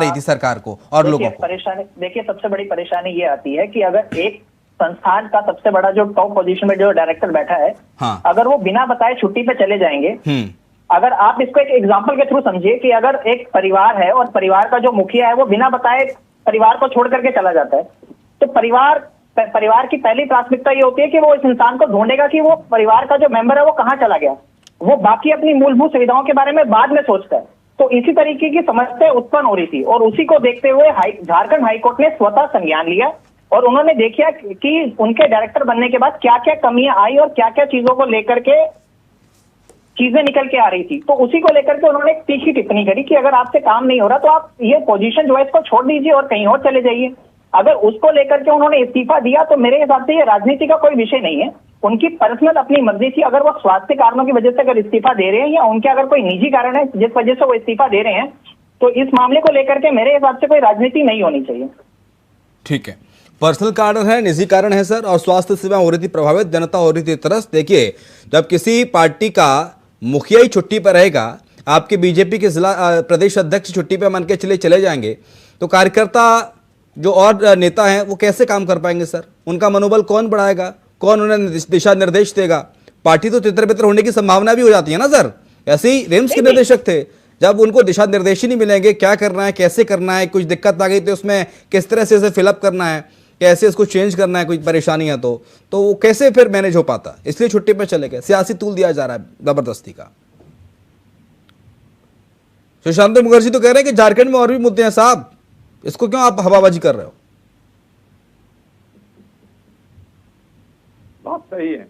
रही थी सरकार को और लोगों को। परेशानी देखिए, सबसे बड़ी परेशानी ये आती है कि अगर एक संस्थान का सबसे बड़ा जो टॉप पोजीशन में जो डायरेक्टर बैठा है, हाँ। अगर वो बिना बताए छुट्टी पे चले जाएंगे, अगर आप इसको एक एग्जाम्पल के थ्रू समझिए कि अगर एक परिवार है और परिवार का जो मुखिया है वो बिना बताए परिवार को छोड़ करके चला जाता है, तो परिवार की पहली प्राथमिकता ये होती है कि वो इस इंसान को ढूंढेगा कि वो परिवार का जो मेंबर है वो कहाँ चला गया। वो बाकी अपनी मूलभूत सुविधाओं के बारे में बाद में सोचता है। तो इसी तरीके की समस्या उत्पन्न हो रही थी और उसी को देखते हुए झारखंड हाईकोर्ट ने स्वतः संज्ञान लिया और उन्होंने देखा कि उनके डायरेक्टर बनने के बाद क्या क्या कमियां आई और क्या क्या चीजों को लेकर के चीजें निकल के आ रही थी। तो उसी को लेकर के उन्होंने एक तीखी टिप्पणी करी कि अगर आपसे काम नहीं हो रहा तो आप ये पोजीशन जो है इसको छोड़ दीजिए और कहीं और चले जाइए। अगर उसको लेकर के उन्होंने इस्तीफा दिया तो मेरे हिसाब से ये राजनीति का कोई विषय नहीं है, उनकी पर्सनल अपनी मर्जी थी। अगर वो स्वास्थ्य कारणों की वजह से अगर इस्तीफा दे रहे हैं या उनके अगर कोई निजी कारण है जिस वजह से वो इस्तीफा दे रहे हैं, तो इस मामले को लेकर के मेरे हिसाब से कोई राजनीति नहीं होनी चाहिए। ठीक है, पर्सनल कारण है, निजी कारण है सर, और स्वास्थ्य सेवा हो रही थी प्रभावित, जनता हो रही थी त्रस्त। देखिए, जब किसी पार्टी का मुखिया ही छुट्टी पर रहेगा, आपके बीजेपी के जिला प्रदेश अध्यक्ष छुट्टी पर मान के चले जाएंगे, तो कार्यकर्ता जो और नेता हैं वो कैसे काम कर पाएंगे सर? उनका मनोबल कौन बढ़ाएगा, कौन उन्हें दिशा निर्देश देगा? पार्टी तो तितर बितर होने की संभावना भी हो जाती है ना सर। ऐसे ही रिम्स के निर्देशक थे, जब उनको दिशा निर्देश ही नहीं मिलेंगे, क्या करना है, कैसे करना है, कुछ दिक्कत आ गई तो उसमें किस तरह से इसे फिलअप करना है, कैसे इसको चेंज करना है, कोई परेशानी है तो वो कैसे फिर मैनेज हो पाता? इसलिए छुट्टी पर चले गए, सियासी तूल दिया जा रहा है जबरदस्ती का। सुशांत मुखर्जी तो कह रहे हैं कि झारखंड में और भी मुद्दे हैं साहब, इसको क्यों आप हवाबाजी कर रहे हो? बात सही है।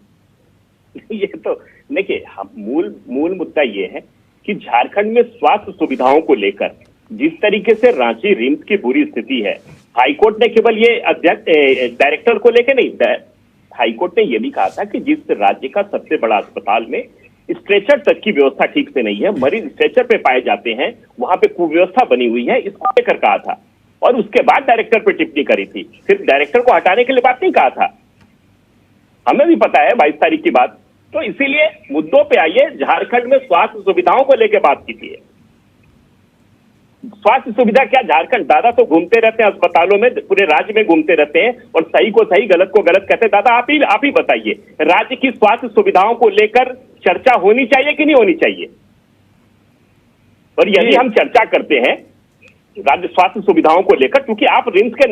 ये तो देखिए, मूल मुद्दा ये है कि झारखंड में स्वास्थ्य सुविधाओं को लेकर जिस तरीके से रांची रिम्स की बुरी स्थिति है, हाईकोर्ट ने केवल ये डायरेक्टर को लेकर नहीं, हाईकोर्ट ने यह भी कहा था कि जिस राज्य का सबसे बड़ा अस्पताल में स्ट्रेचर तक की व्यवस्था ठीक से नहीं है, मरीज स्ट्रेचर पे पाए जाते हैं, वहां पे कुव्यवस्था बनी हुई है, इसको लेकर कहा था। और उसके बाद डायरेक्टर पे टिप्पणी करी थी, सिर्फ डायरेक्टर को हटाने के लिए बात नहीं कहा था। हमें भी पता है 22 तारीख की बात। तो इसीलिए मुद्दों पे आइए, झारखंड में स्वास्थ्य सुविधाओं को लेकर बात की थी। स्वास्थ्य सुविधा क्या, झारखंड दादा तो घूमते रहते हैं अस्पतालों में, पूरे राज्य में घूमते रहते हैं और सही को सही गलत को गलत कहते हैं। दादा आप ही बताइए, राज्य की स्वास्थ्य सुविधाओं को लेकर चर्चा होनी चाहिए कि नहीं होनी चाहिए? और यदि हम चर्चा करते हैं राज्य स्वास्थ्य सुविधाओं को लेकर, क्योंकि आप रिम्स के